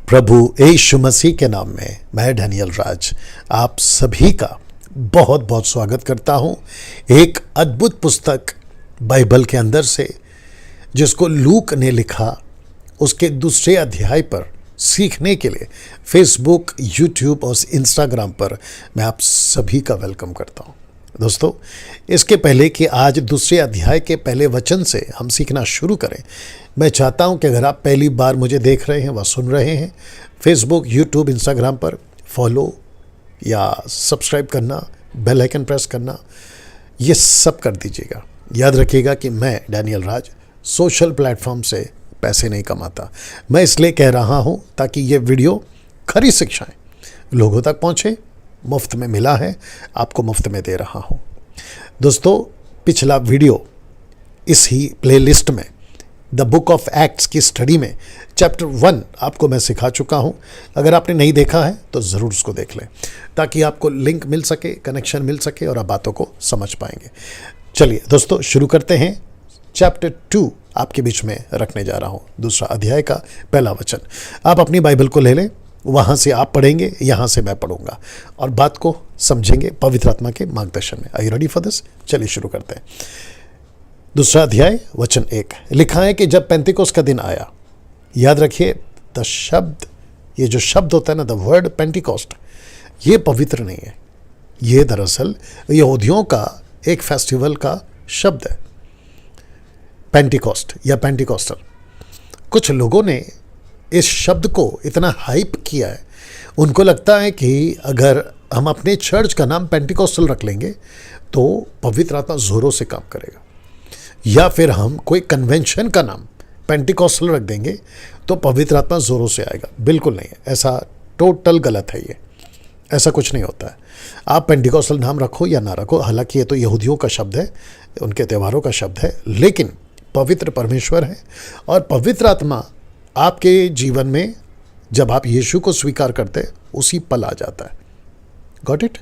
प्रभु यीशु मसीह के नाम में मैं डैनियल राज आप सभी का बहुत बहुत स्वागत करता हूं एक अद्भुत पुस्तक बाइबल के अंदर से जिसको लूक ने लिखा उसके दूसरे अध्याय पर सीखने के लिए फेसबुक, यूट्यूब और इंस्टाग्राम पर मैं आप सभी का वेलकम करता हूं। दोस्तों, इसके पहले कि आज दूसरे अध्याय के पहले वचन से हम सीखना शुरू करें, मैं चाहता हूं कि अगर आप पहली बार मुझे देख रहे हैं व सुन रहे हैं फेसबुक, यूट्यूब, इंस्टाग्राम पर फॉलो या सब्सक्राइब करना, बेल आइकन प्रेस करना, ये सब कर दीजिएगा। याद रखिएगा कि मैं डैनियल राज सोशल प्लेटफॉर्म से पैसे नहीं कमाता। मैं इसलिए कह रहा हूं ताकि ये वीडियो खरी शिक्षाएं लोगों तक पहुंचे। मुफ्त में मिला है, आपको मुफ्त में दे रहा हूं। दोस्तों, पिछला वीडियो इसी प्लेलिस्ट में द बुक ऑफ एक्ट्स की स्टडी में चैप्टर 1 आपको मैं सिखा चुका हूं। अगर आपने नहीं देखा है तो ज़रूर उसको देख लें ताकि आपको लिंक मिल सके, कनेक्शन मिल सके और आप बातों को समझ पाएंगे। चलिए दोस्तों, शुरू करते हैं। चैप्टर 2 आपके बीच में रखने जा रहा हूं, दूसरा अध्याय का पहला वचन। आप अपनी बाइबल को ले लें, वहां से आप पढ़ेंगे, यहां से मैं पढ़ूंगा और बात को समझेंगे पवित्र आत्मा के मार्गदर्शन में। Are you ready for this? चलिए शुरू करते हैं। दूसरा अध्याय वचन 1 लिखा है कि जब पेंतिकोस्त का दिन आया। याद रखिए, द शब्द, ये जो शब्द होता है ना, द वर्ड पेंटिकोस्ट, ये पवित्र नहीं है। ये दरअसल यहूदियों का एक फेस्टिवल का शब्द है, पेंटिकोस्ट या पेंटिकोस्टल। कुछ लोगों ने इस शब्द को इतना हाइप किया है, उनको लगता है कि अगर हम अपने चर्च का नाम पेंटिकोस्टल रख लेंगे तो पवित्र आत्मा जोरों से काम करेगा, या फिर हम कोई कन्वेंशन का नाम पेंटिकोस्टल रख देंगे तो पवित्र आत्मा जोरों से आएगा। बिल्कुल नहीं है, ऐसा टोटल गलत है। ये ऐसा कुछ नहीं होता है। आप पेंटिकोस्टल नाम रखो या ना रखो, हालांकि ये तो यहूदियों का शब्द है, उनके त्योहारों का शब्द है, लेकिन पवित्र परमेश्वर है और पवित्र आत्मा आपके जीवन में जब आप यीशु को स्वीकार करते हैं उसी पल आ जाता है। Got it?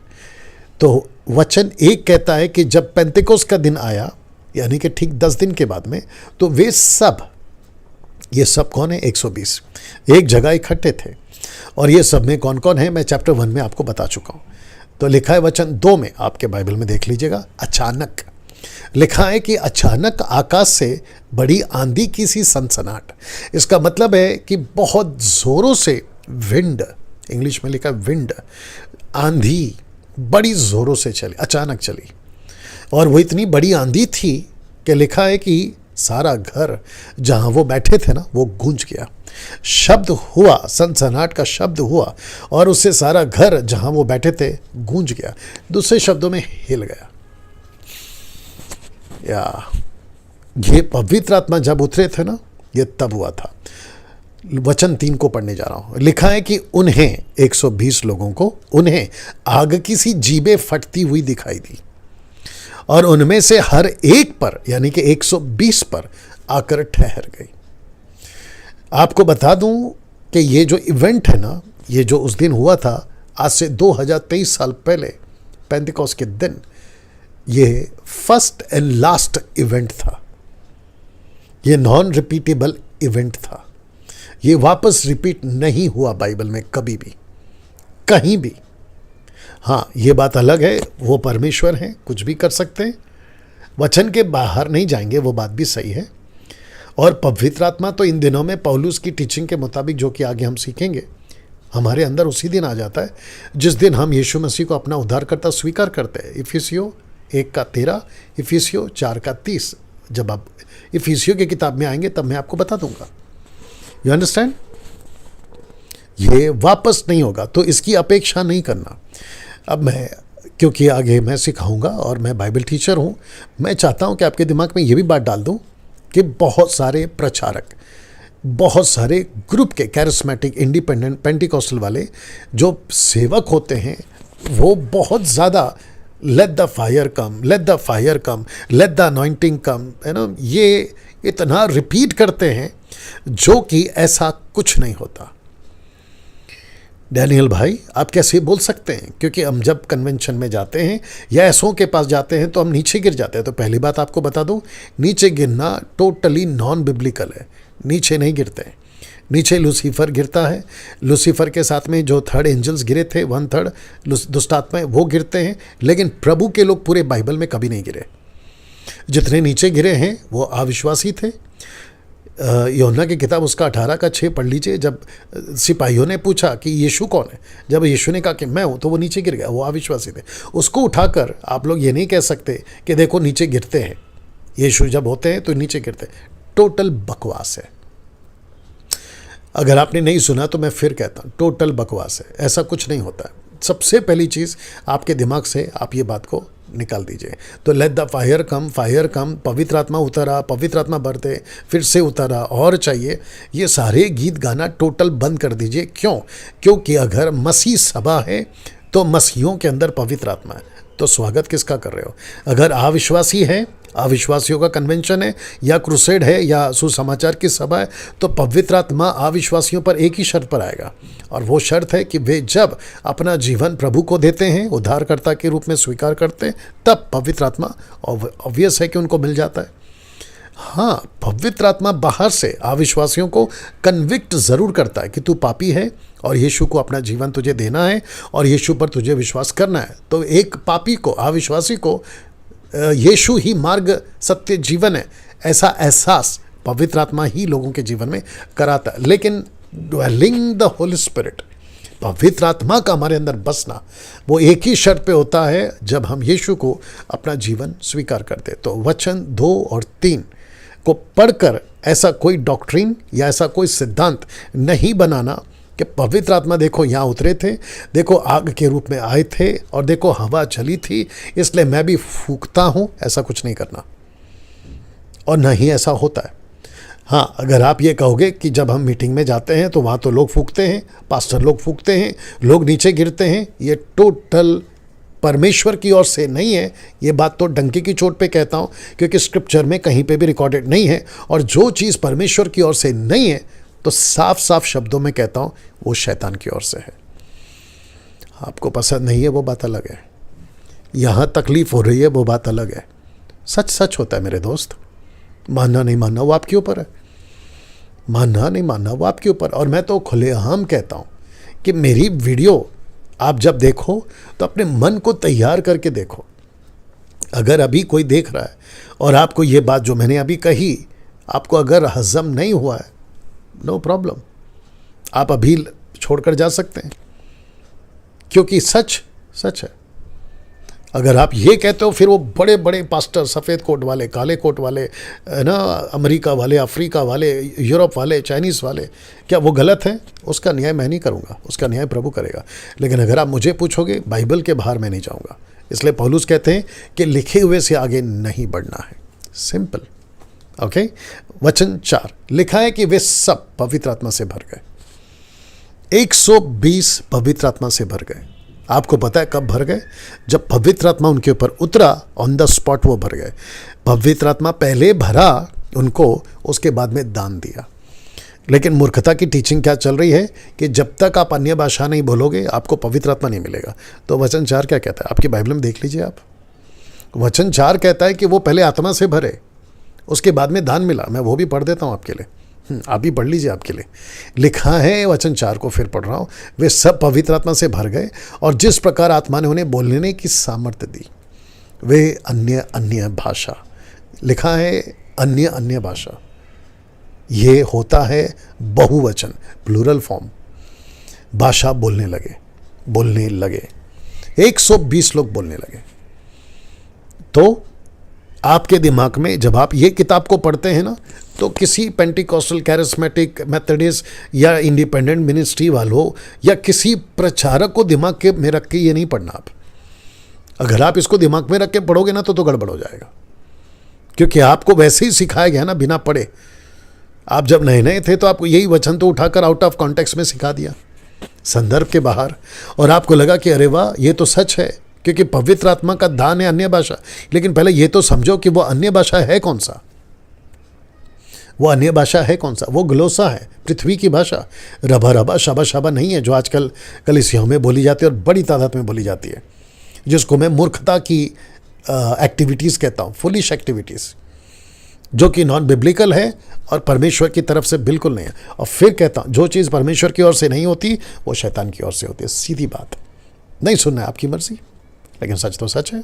तो वचन 1 कहता है कि जब पेंतिकोस्त का दिन आया, यानी कि ठीक 10 दिन के बाद में, तो वे सब, ये सब कौन है? 120 एक जगह इकट्ठे थे। और ये सब में कौन कौन है मैं चैप्टर 1 में आपको बता चुका हूं। तो लिखा है वचन 2 में, आपके बाइबल में देख लीजिएगा, अचानक लिखा है कि अचानक आकाश से बड़ी आंधी की सी सनसनाहट। इसका मतलब है कि बहुत जोरों से विंड, इंग्लिश में लिखा विंड, आंधी बड़ी जोरों से चली, अचानक चली। और वो इतनी बड़ी आंधी थी कि लिखा है कि सारा घर जहां वो बैठे थे ना, वो गूंज गया। शब्द हुआ, सनसनाहट का शब्द हुआ और उससे सारा घर जहां वो बैठे थे गूंज गया। दूसरे शब्दों में हिल गया। या ये पवित्र आत्मा जब उतरे थे ना, ये तब हुआ था। वचन 3 को पढ़ने जा रहा हूं। लिखा है कि उन्हें, 120 लोगों को, उन्हें आग की सी जीभें फटती हुई दिखाई दी और उनमें से हर एक पर, यानी कि 120 पर आकर ठहर गई। आपको बता दूं कि ये जो इवेंट है ना, ये जो उस दिन हुआ था, आज से 2023 साल पहले, पेंतिकोस्त के दिन, ये फर्स्ट एंड लास्ट इवेंट था। ये नॉन रिपीटेबल इवेंट था। ये वापस रिपीट नहीं हुआ बाइबल में कभी भी, कहीं भी। हाँ, ये बात अलग है, वो परमेश्वर हैं, कुछ भी कर सकते हैं, वचन के बाहर नहीं जाएंगे, वो बात भी सही है। और पवित्र आत्मा तो इन दिनों में पौलुस की टीचिंग के मुताबिक, जो कि आगे हम सीखेंगे, हमारे अंदर उसी दिन आ जाता है जिस दिन हम यीशु मसीह को अपना उद्धारकर्ता स्वीकार करते हैं। इफिसियों 1:13, इफिसियों 4:30। जब आप इफिसियों की किताब में आएंगे तब मैं आपको बता दूंगा। You understand? ये वापस नहीं होगा, तो इसकी अपेक्षा नहीं करना। अब मैं, क्योंकि आगे मैं सिखाऊंगा और मैं बाइबल टीचर हूं, मैं चाहता हूं कि आपके दिमाग में ये भी बात डाल दूं कि बहुत सारे प्रचारक, बहुत सारे ग्रुप के कैरिस्मेटिक, इंडिपेंडेंट, पेंटिकोस्टल वाले जो सेवक होते हैं, वो बहुत ज़्यादा let the fire come, let the fire come, let the anointing come, है ना, ये इतना रिपीट करते हैं, जो कि ऐसा कुछ नहीं होता। डैनियल भाई, आप कैसे बोल सकते हैं? क्योंकि हम जब कन्वेंशन में जाते हैं या ऐसों के पास जाते हैं तो हम नीचे गिर जाते हैं। तो पहली बात आपको बता दूं, नीचे गिरना टोटली नॉन बिब्लिकल है, नीचे नहीं गिरते हैं। नीचे लूसीफर गिरता है, लूसीफर के साथ में जो थर्ड एंजल्स गिरे थे, 1/3 दुष्ट आत्माएं वो गिरते हैं, लेकिन प्रभु के लोग पूरे बाइबल में कभी नहीं गिरे। जितने नीचे गिरे हैं वो अविश्वासी थे। यूहन्ना की किताब उसका 18:6 पढ़ लीजिए। जब सिपाहियों ने पूछा कि यीशु कौन है, जब यीशु ने कहा कि मैं हूँ, तो वो नीचे गिर गया, वो अविश्वासी थे। उसको उठाकर आप लोग ये नहीं कह सकते कि देखो नीचे गिरते हैं, यीशु जब होते हैं तो नीचे गिरते हैं। टोटल बकवास है। अगर आपने नहीं सुना तो मैं फिर कहता हूँ, टोटल बकवास है, ऐसा कुछ नहीं होता है। सबसे पहली चीज़ आपके दिमाग से आप ये बात को निकाल दीजिए। तो लेट द फायर कम, पवित्र आत्मा उतरा, पवित्र आत्मा बढ़ते, फिर से उतरा, और चाहिए, ये सारे गीत गाना टोटल बंद कर दीजिए। क्यों? क्योंकि अगर मसीह सभा है तो मसीहियों के अंदर पवित्र आत्मा है, तो स्वागत किसका कर रहे हो? अगर अविश्वासी है, अविश्वासियों का कन्वेंशन है या क्रूसेड है या सुसमाचार की सभा है, तो पवित्र आत्मा अविश्वासियों पर एक ही शर्त पर आएगा, और वो शर्त है कि वे जब अपना जीवन प्रभु को देते हैं, उद्धारकर्ता के रूप में स्वीकार करते हैं, तब पवित्र आत्मा ऑब्वियस है कि उनको मिल जाता है। हाँ, पवित्र आत्मा बाहर से अविश्वासियों को कन्विक्ट ज़रूर करता है कि तू पापी है और यीशु को अपना जीवन तुझे देना है और यीशु पर तुझे विश्वास करना है। तो एक पापी को, अविश्वासी को, यीशु ही मार्ग, सत्य, जीवन है, ऐसा एहसास पवित्र आत्मा ही लोगों के जीवन में कराता है। लेकिन ड्वेलिंग द होली स्पिरिट, पवित्र आत्मा का हमारे अंदर बसना, वो एक ही शर्त पे होता है, जब हम यीशु को अपना जीवन स्वीकार करते। तो वचन 2 और 3 को पढ़कर ऐसा कोई डॉक्ट्रिन या ऐसा कोई सिद्धांत नहीं बनाना कि पवित्र आत्मा देखो यहाँ उतरे थे, देखो आग के रूप में आए थे, और देखो हवा चली थी इसलिए मैं भी फूंकता हूँ, ऐसा कुछ नहीं करना, और न ही ऐसा होता है। हाँ, अगर आप ये कहोगे कि जब हम मीटिंग में जाते हैं तो वहाँ तो लोग फूंकते हैं, पास्टर लोग फूंकते हैं, लोग नीचे गिरते हैं, ये टोटल परमेश्वर की ओर से नहीं है। ये बात तो डंके की चोट पे कहता हूँ, क्योंकि स्क्रिप्चर में कहीं पे भी रिकॉर्डेड नहीं है, और जो चीज़ परमेश्वर की ओर से नहीं है तो साफ साफ शब्दों में कहता हूँ वो शैतान की ओर से है। आपको पसंद नहीं है वो बात अलग है, यहाँ तकलीफ हो रही है वो बात अलग है। सच सच होता है मेरे दोस्त, मानना नहीं मानना वो आपके ऊपर है, मानना नहीं मानना वो आपके ऊपर। और मैं तो खुलेआम कहता हूँ कि मेरी वीडियो आप जब देखो तो अपने मन को तैयार करके देखो। अगर अभी कोई देख रहा है और आपको ये बात जो मैंने अभी कही आपको अगर हजम नहीं हुआ है, नो प्रॉब्लम, आप अभी छोड़कर जा सकते हैं, क्योंकि सच सच है। अगर आप ये कहते हो फिर वो बड़े बड़े पास्टर, सफ़ेद कोट वाले, काले कोट वाले, ना, अमेरिका वाले, अफ्रीका वाले, यूरोप वाले, चाइनीज़ वाले, क्या वो गलत है? उसका न्याय मैं नहीं करूँगा, उसका न्याय प्रभु करेगा। लेकिन अगर आप मुझे पूछोगे, बाइबल के बाहर मैं नहीं जाऊँगा। इसलिए पौलुस कहते हैं कि लिखे हुए से आगे नहीं बढ़ना है, सिंपल। ओके, वचन 4 लिखा है कि वे सब पवित्र आत्मा से भर गए। 120 पवित्र आत्मा से भर गए। आपको पता है कब भर गए? जब पवित्र आत्मा उनके ऊपर उतरा, ऑन द स्पॉट वो भर गए। पवित्र आत्मा पहले भरा उनको, उसके बाद में दान दिया। लेकिन मूर्खता की टीचिंग क्या चल रही है कि जब तक आप अन्य भाषा नहीं बोलोगे आपको पवित्र आत्मा नहीं मिलेगा। तो वचन 4 क्या कहता है? आपकी बाइबल में देख लीजिए आप। वचन 4 कहता है कि वो पहले आत्मा से भरे, उसके बाद में दान मिला। मैं वो भी पढ़ देता हूँ आपके लिए, आप भी पढ़ लीजिए आपके लिए। लिखा है, वचन 4 को फिर पढ़ रहा हूँ, वे सब पवित्र आत्मा से भर गए और जिस प्रकार आत्मा ने उन्हें बोलने की सामर्थ्य दी, वे अन्य अन्य भाषा, लिखा है अन्य अन्य भाषा, ये होता है बहुवचन, प्लूरल फॉर्म, भाषा बोलने लगे 120 लोग बोलने लगे। तो आपके दिमाग में जब आप ये किताब को पढ़ते हैं ना, तो किसी पेंटिकॉस्टल, कैरिस्मेटिक, मेथडिस्ट या इंडिपेंडेंट मिनिस्ट्री वालों या किसी प्रचारक को दिमाग के में रख के ये नहीं पढ़ना आप। अगर आप इसको दिमाग में रख के पढ़ोगे ना तो गड़बड़ हो जाएगा, क्योंकि आपको वैसे ही सिखाया गया ना बिना पढ़े। आप जब नए नए थे तो आपको यही वचन तो उठाकर आउट ऑफ कॉन्टेक्स्ट में सिखा दिया, संदर्भ के बाहर, और आपको लगा कि अरे वाह ये तो सच है, क्योंकि पवित्र आत्मा का दान है अन्य भाषा। लेकिन पहले ये तो समझो कि वो अन्य भाषा है कौन सा, वो अन्य भाषा है कौन सा? वो ग्लोसा है, पृथ्वी की भाषा। रबा रबा शाबा शाबा नहीं है जो आजकल कलीसियाओं में बोली जाती है और बड़ी तादाद में बोली जाती है, जिसको मैं मूर्खता की एक्टिविटीज़ कहता हूँ, फुलिश एक्टिविटीज़। जो कि नॉन बिब्लिकल है और परमेश्वर की तरफ से बिल्कुल नहीं है। और फिर कहता हूँ जो चीज़ परमेश्वर की ओर से नहीं होती वो शैतान की ओर से होती है। सीधी बात, नहीं सुनना है आपकी मर्जी, लेकिन सच तो सच है।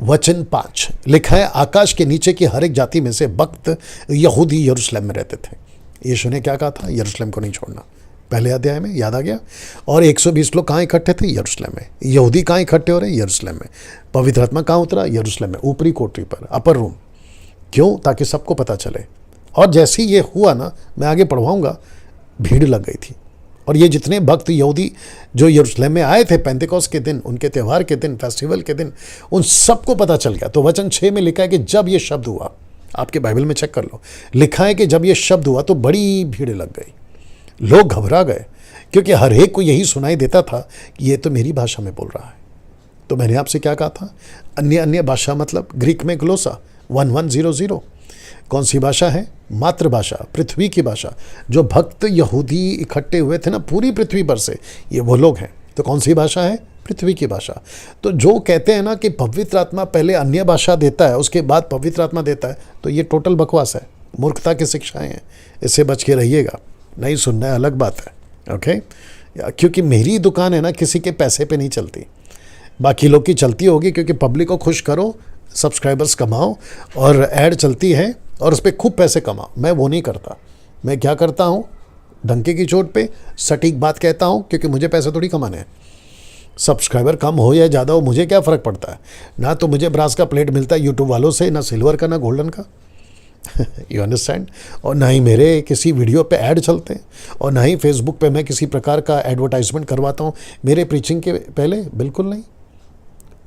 वचन 5 लिखा है, आकाश के नीचे की हर एक जाति में से भक्त यहूदी यरूशलेम में रहते थे। यीशु ने क्या कहा था? यरूशलेम को नहीं छोड़ना। पहले अध्याय में याद आ गया। और 120 लोग कहाँ इकट्ठे थे? यरूशलेम में। यहूदी कहाँ इकट्ठे हो रहे? यरूशलेम में। पवित्र आत्मा कहाँ उतरा? यरूशलेम में, ऊपरी कोठरी पर, अपर रूम। क्यों? ताकि सबको पता चले। और जैसे ही ये हुआ ना, मैं आगे पढ़वाऊंगा, भीड़ लग गई थी। और ये जितने भक्त यहूदी जो यरूशलेम में आए थे पेंतेकोस्त के दिन, उनके त्यौहार के दिन, फेस्टिवल के दिन, उन सबको पता चल गया। तो वचन 6 में लिखा है कि जब ये शब्द हुआ, आपके बाइबल में चेक कर लो, लिखा है कि जब ये शब्द हुआ तो बड़ी भीड़ लग गई। लोग घबरा गए, क्योंकि हर एक को यही सुनाई देता था कि ये तो मेरी भाषा में बोल रहा है। तो मैंने आपसे क्या कहा था? अन्य अन्य भाषा मतलब ग्रीक में ग्लोसा 1100। कौन सी भाषा है? मातृभाषा, पृथ्वी की भाषा। जो भक्त यहूदी इकट्ठे हुए थे ना पूरी पृथ्वी पर से, ये वो लोग हैं। तो कौन सी भाषा है? पृथ्वी की भाषा। तो जो कहते हैं ना कि पवित्र आत्मा पहले अन्य भाषा देता है उसके बाद पवित्र आत्मा देता है, तो ये टोटल बकवास है, मूर्खता की शिक्षाएं हैं। इससे बच के रहिएगा। नहीं सुनना है अलग बात है, ओके। क्योंकि मेरी दुकान है ना किसी के पैसे पे नहीं चलती, बाकी लोग की चलती होगी, क्योंकि पब्लिक को खुश करो, सब्सक्राइबर्स कमाओ, और ऐड चलती है और उस पर खूब पैसे कमाओ। मैं वो नहीं करता। मैं क्या करता हूँ? डंके की चोट पे सटीक बात कहता हूँ, क्योंकि मुझे पैसे थोड़ी कमाने हैं। सब्सक्राइबर कम हो या ज़्यादा हो, मुझे क्या फ़र्क पड़ता है? ना तो मुझे ब्रास का प्लेट मिलता है यूट्यूब वालों से, ना सिल्वर का, ना गोल्डन का। You understand? और ना ही मेरे किसी वीडियो पे ऐड चलते हैं, और ना ही फेसबुक पे मैं किसी प्रकार का एडवर्टाइजमेंट करवाता हूँ मेरे प्रीचिंग के पहले, बिल्कुल नहीं।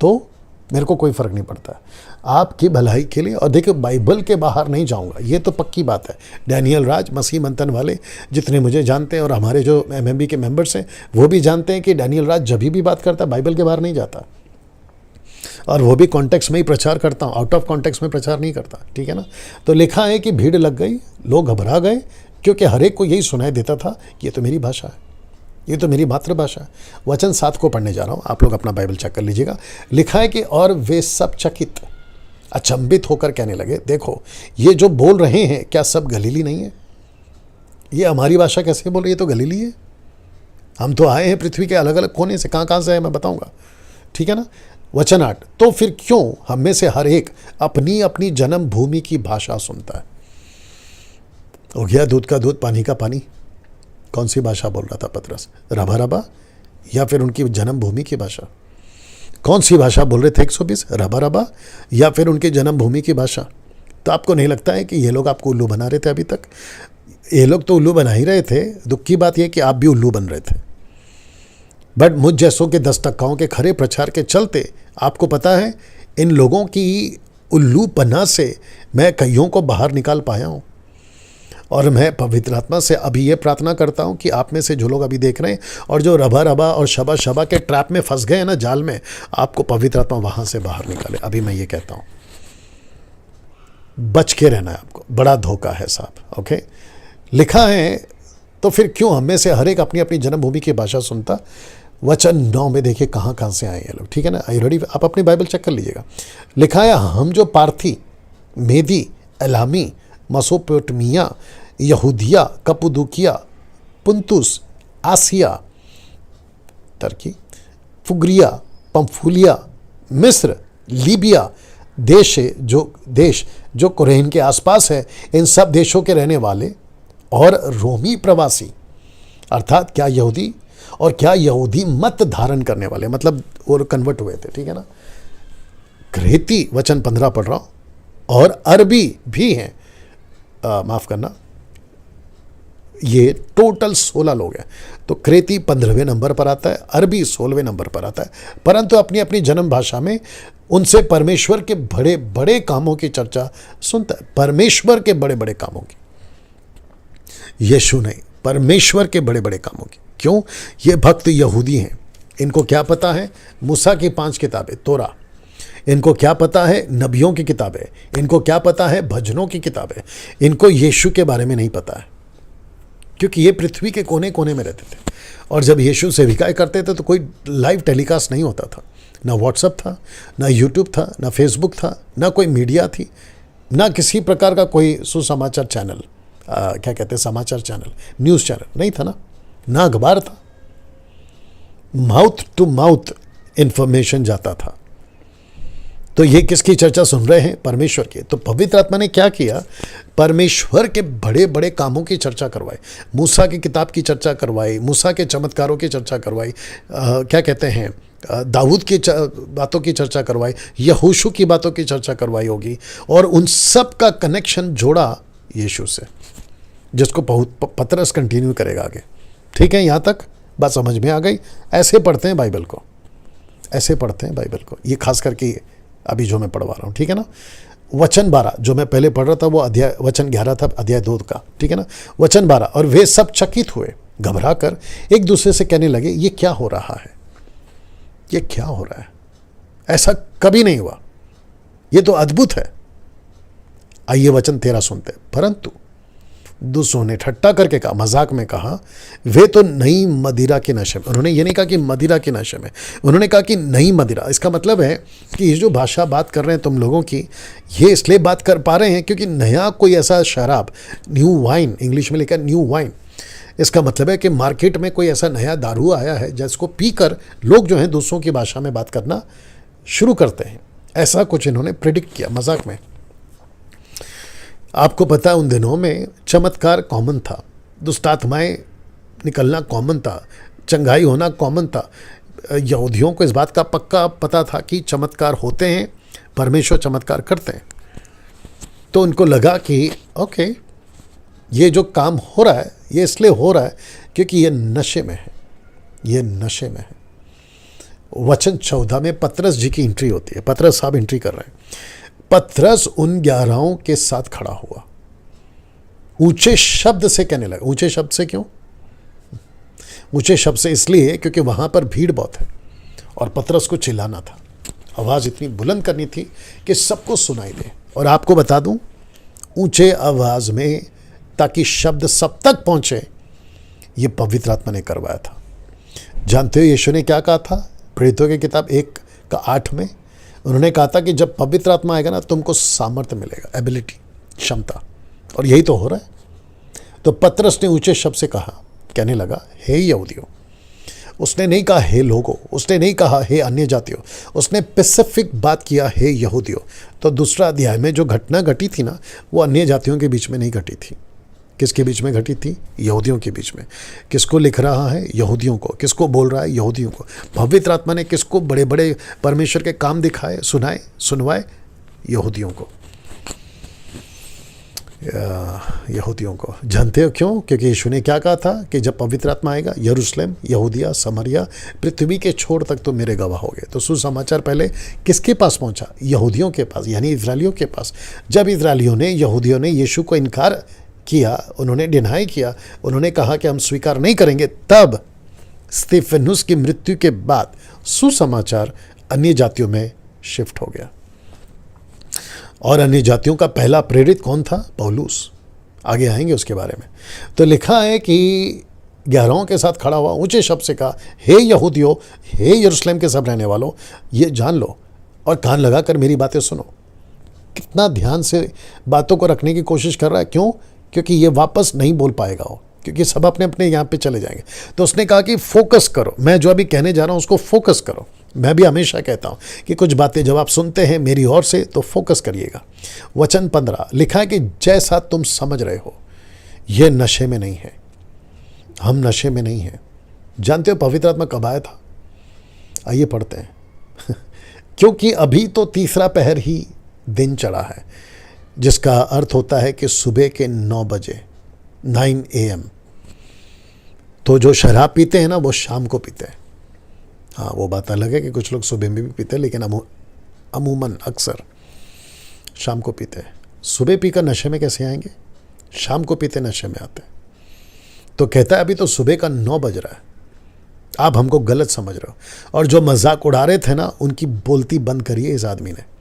तो मेरे को कोई फ़र्क नहीं पड़ता, आपकी भलाई के लिए। और देखिए, बाइबल के बाहर नहीं जाऊंगा, ये तो पक्की बात है। डैनियल राज, मसीह मंथन वाले जितने मुझे जानते हैं, और हमारे जो MMB के मेंबर्स हैं वो भी जानते हैं कि डैनियल राज जब भी बात करता है बाइबल के बाहर नहीं जाता, और वो भी कॉन्टेक्स्ट में ही प्रचार करता हूँ, आउट ऑफ कॉन्टेक्स्ट में प्रचार नहीं करता, ठीक है ना। तो लिखा है कि भीड़ लग गई, लोग घबरा गए, क्योंकि हर एक को यही सुनाई देता था कि ये तो मेरी भाषा है, ये तो मेरी मातृभाषा है। वचन 7 को पढ़ने जा रहा हूँ, आप लोग अपना बाइबल चेक कर लीजिएगा। लिखा है कि और वे सब चकित, अचंभित होकर कहने लगे, देखो ये जो बोल रहे हैं क्या सब गलीली नहीं है? ये हमारी भाषा कैसे बोल रही है? तो गलीली है। हम तो आए हैं पृथ्वी के अलग अलग कोने से, कहाँ कहाँ से आए मैं बताऊँगा, ठीक है ना। वचन 8, तो फिर क्यों हम में से हर एक अपनी अपनी जन्म भूमि की भाषा सुनता है? हो गया दूध का दूध, पानी का पानी। कौन सी भाषा बोल रहा था पतरस? रबा रबा, या फिर उनकी जन्म भूमि की भाषा? कौन सी भाषा बोल रहे थे 120? रबा रबा या फिर उनकी जन्म भूमि की भाषा? तो आपको नहीं लगता है कि ये लोग आपको उल्लू बना रहे थे? अभी तक ये लोग तो उल्लू बना ही रहे थे। दुख की बात यह कि आप भी उल्लू बन रहे थे। बट मुझ जैसों के 10 टक्काओं के खरे प्रचार के चलते आपको पता है, इन लोगों की उल्लू पन्ना से मैं कईयों को बाहर निकाल पाया हूँ। और मैं पवित्र आत्मा से अभी ये प्रार्थना करता हूँ कि आप में से जो लोग अभी देख रहे हैं और जो रबा रबा और शबा शबा के ट्रैप में फंस गए हैं ना, जाल में, आपको पवित्र आत्मा वहाँ से बाहर निकाले। अभी मैं ये कहता हूँ, बच के रहना है आपको, बड़ा धोखा है साहब, ओके। लिखा है, तो फिर क्यों हम में से हर एक अपनी अपनी जन्मभूमि की भाषा सुनता? वचन 9 में देखिए कहाँ कहाँ से आए ये लोग, ठीक है ना। I ready? आप अपनी बाइबल चेक कर लीजिएगा। लिखा है, हम जो पार्थी, मेदी, एलामी, मसोपोटामिया, यहूदिया, कप्पदोकिया, पुंतुस, आसिया, टर्की, फुग्रिया, पंफूलिया, मिस्र, लीबिया देश जो कुरैन के आसपास है, इन सब देशों के रहने वाले और रोमी प्रवासी, अर्थात क्या यहूदी और क्या यहूदी मत धारण करने वाले, मतलब वो कन्वर्ट हुए थे, ठीक है ना। क्रेती, वचन 15 पढ़ रहा हूँ, और अरबी भी हैं, माफ़ करना, ये टोटल 16 लोग हैं। तो क्रेती 15वें नंबर पर आता है, अरबी 16वें नंबर पर आता है, परंतु अपनी अपनी जन्म भाषा में उनसे परमेश्वर के बड़े बड़े कामों की चर्चा सुनता है। परमेश्वर के बड़े बड़े कामों की, यीशु नहीं, परमेश्वर के बड़े बड़े कामों की। क्यों? ये भक्त यहूदी हैं, इनको क्या पता है? मूसा की 5 किताबें, तोरा। इनको क्या पता है? नबियों की किताबें। इनको क्या पता है? भजनों की किताबें। इनको यीशु के बारे में नहीं पता है, क्योंकि ये पृथ्वी के कोने कोने में रहते थे। और जब यीशु सेविकाएं करते थे तो कोई लाइव टेलीकास्ट नहीं होता था, ना व्हाट्सएप था, ना यूट्यूब था, ना फेसबुक था, ना कोई मीडिया थी, ना किसी प्रकार का कोई सुसमाचार चैनल, क्या कहते हैं, समाचार चैनल, न्यूज़ चैनल नहीं था ना अखबार था। माउथ टू माउथ इंफॉर्मेशन जाता था। तो ये किसकी चर्चा सुन रहे हैं? परमेश्वर की। तो पवित्र आत्मा ने क्या किया? परमेश्वर के बड़े बड़े कामों की चर्चा करवाई, मूसा की किताब की चर्चा करवाई, मूसा के चमत्कारों की चर्चा करवाई, क्या कहते हैं, दाऊद की बातों की चर्चा करवाई, यहोशू की बातों की चर्चा करवाई होगी, और उन सब का कनेक्शन जोड़ा यीशु से, जिसको पतरस कंटिन्यू करेगा आगे। ठीक है, यहाँ तक बात समझ में आ गई? ऐसे पढ़ते हैं बाइबल को, ऐसे पढ़ते हैं बाइबल को। ये खास करके अभी जो मैं पढ़वा रहा हूँ, ठीक है ना। वचन 12 जो मैं पहले पढ़ रहा था वो अध्याय, वचन 11 था अध्याय 2 का, ठीक है ना। वचन 12, और वे सब चकित हुए, घबरा कर एक दूसरे से कहने लगे, ये क्या हो रहा है, ये क्या हो रहा है, ऐसा कभी नहीं हुआ, ये तो अद्भुत है। आइए वचन 13 सुनते। परंतु दूसरों ने ठट्टा करके कहा, मजाक में कहा, वे तो नई मदिरा के नशे में। उन्होंने ये नहीं कहा कि मदिरा के नशे में, उन्होंने कहा कि नई मदिरा। इसका मतलब है कि ये जो भाषा बात कर रहे हैं तुम लोगों की, ये इसलिए बात कर पा रहे हैं क्योंकि नया कोई ऐसा शराब, न्यू वाइन, इंग्लिश में लिखा न्यू वाइन, इसका मतलब है कि मार्केट में कोई ऐसा नया दारू आया है जिसको पीकर लोग जो हैं दूसरों की भाषा में बात करना शुरू करते हैं। ऐसा कुछ इन्होंने प्रिडिक्ट किया मजाक में। आपको पता है उन दिनों में चमत्कार कॉमन था, दुष्टात्माएं निकलना कॉमन था, चंगाई होना कॉमन था। यहूदियों को इस बात का पक्का पता था कि चमत्कार होते हैं, परमेश्वर चमत्कार करते हैं। तो उनको लगा कि ओके, ये जो काम हो रहा है ये इसलिए हो रहा है क्योंकि ये नशे में है, ये नशे में है। वचन 14 में पतरस जी की एंट्री होती है, पतरस साहब एंट्री कर रहे हैं। पतरस उन 11 के साथ खड़ा हुआ, ऊंचे शब्द से कहने लगा। ऊंचे शब्द से क्यों? ऊंचे शब्द से इसलिए क्योंकि वहां पर भीड़ बहुत है और पतरस को चिल्लाना था, आवाज इतनी बुलंद करनी थी कि सबको सुनाई दे। और आपको बता दूं, ऊंचे आवाज में ताकि शब्द सब तक पहुंचे, ये पवित्र आत्मा ने करवाया था। जानते हो यीशु ने क्या कहा था? प्रेरितों की किताब 1:8 में उन्होंने कहा था कि जब पवित्र आत्मा आएगा ना, तुमको सामर्थ्य मिलेगा, एबिलिटी, क्षमता। और यही तो हो रहा है। तो पतरस ने ऊंचे शब्द से कहा, कहने लगा, हे यहूदियों। उसने नहीं कहा हे लोगों, उसने नहीं कहा हे अन्य जातियों, उसने स्पेसिफिक बात किया हे यहूदियों। तो दूसरा अध्याय में जो घटना घटी थी ना, वो अन्य जातियों के बीच में नहीं घटी थी। किसके बीच में घटी थी? यहूदियों के बीच में। किसको लिख रहा है? यहूदियों को। किसको बोल रहा है? यहूदियों को। पवित्र आत्मा ने किसको बड़े बड़े परमेश्वर के काम दिखाए, सुनाए, सुनवाए? यहूदियों को, यहूदियों को। जानते हो क्यों? क्योंकि यीशु ने क्या कहा था कि जब पवित्र आत्मा आएगा, यरूशलेम, यहूदिया, समरिया, पृथ्वी के छोर तक तो मेरे गवाह होगे। तो सुसमाचार पहले किसके पास पहुंचा? यहूदियों के पास, यानी इजरायलियों के पास। जब इजरायलियों ने, यहूदियों ने यीशु को इनकार किया, उन्होंने डिनाई किया, उन्होंने कहा कि हम स्वीकार नहीं करेंगे, तब स्तिफनुस की मृत्यु के बाद सुसमाचार अन्य जातियों में शिफ्ट हो गया। और अन्य जातियों का पहला प्रेरित कौन था? पौलुस। आगे आएंगे उसके बारे में। तो लिखा है कि 11 के साथ खड़ा हुआ, ऊंचे शब्द से कहा, हे यहूदियों, हे यरूशलेम के सब रहने वालों, ये जान लो और कान लगाकर मेरी बातें सुनो। कितना ध्यान से बातों को रखने की कोशिश कर रहा है। क्यों? क्योंकि ये वापस नहीं बोल पाएगा वो, क्योंकि सब अपने अपने यहाँ पे चले जाएंगे। तो उसने कहा कि फोकस करो, मैं जो अभी कहने जा रहा हूँ उसको फोकस करो। मैं भी हमेशा कहता हूँ कि कुछ बातें जब आप सुनते हैं मेरी ओर से तो फोकस करिएगा। वचन 15 लिखा है कि जैसा तुम समझ रहे हो, ये नशे में नहीं है, हम नशे में नहीं हैं। जानते हो पवित्र आत्मा कब आया था? आइए पढ़ते हैं। क्योंकि अभी तो तीसरा पहर ही दिन चढ़ा है, जिसका अर्थ होता है कि सुबह के 9 बजे, 9 AM। तो जो शराब पीते हैं ना, वो शाम को पीते हैं। हाँ, वो बात अलग है कि कुछ लोग सुबह में भी पीते हैं, लेकिन अमूमन अक्सर शाम को पीते हैं। सुबह पीकर नशे में कैसे आएंगे? शाम को पीते नशे में आते हैं। तो कहता है अभी तो सुबह का 9 बज रहा है, आप हमको गलत समझ रहे हो। और जो मजाक उड़ा रहे थे ना, उनकी बोलती बंद करिए इस आदमी ने।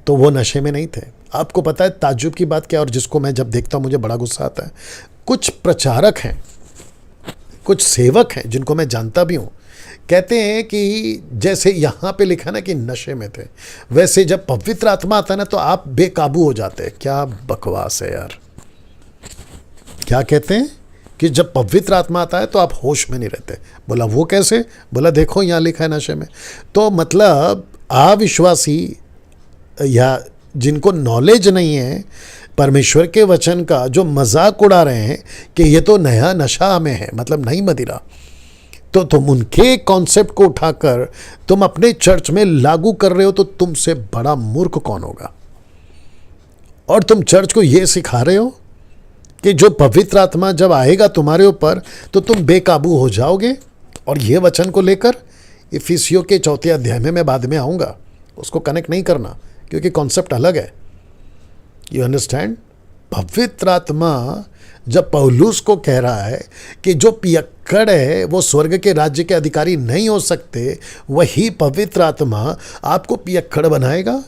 तो वो नशे में नहीं थे। आपको पता है ताज्जुब की बात क्या, और जिसको मैं जब देखता हूँ मुझे बड़ा गुस्सा आता है, कुछ प्रचारक हैं, कुछ सेवक हैं जिनको मैं जानता भी हूँ, कहते हैं कि जैसे यहाँ पे लिखा ना कि नशे में थे, वैसे जब पवित्र आत्मा आता है ना तो आप बेकाबू हो जाते हैं। क्या बकवास है यार। क्या कहते हैं कि जब पवित्र आत्मा आता है तो आप होश में नहीं रहते। बोला वो कैसे? बोला देखो यहाँ लिखा है नशे में। तो मतलब अविश्वासी या जिनको नॉलेज नहीं है परमेश्वर के वचन का, जो मजाक उड़ा रहे हैं कि ये तो नया नशा में है, मतलब नई मदिरा, तो तुम उनके कॉन्सेप्ट को उठाकर तुम अपने चर्च में लागू कर रहे हो तो तुमसे बड़ा मूर्ख कौन होगा। और तुम चर्च को ये सिखा रहे हो कि जो पवित्र आत्मा जब आएगा तुम्हारे ऊपर तो तुम बेकाबू हो जाओगे। और ये वचन को लेकर इफिसियों के 4 अध्याय में मैं बाद में आऊँगा, उसको कनेक्ट नहीं करना क्योंकि कॉन्सेप्ट अलग है। You understand? पवित्र आत्मा जब पौलुस को कह रहा है कि जो पियक्कड़ है वो स्वर्ग के राज्य के अधिकारी नहीं हो सकते, वही पवित्र आत्मा आपको पियक्कड़ बनाएगा।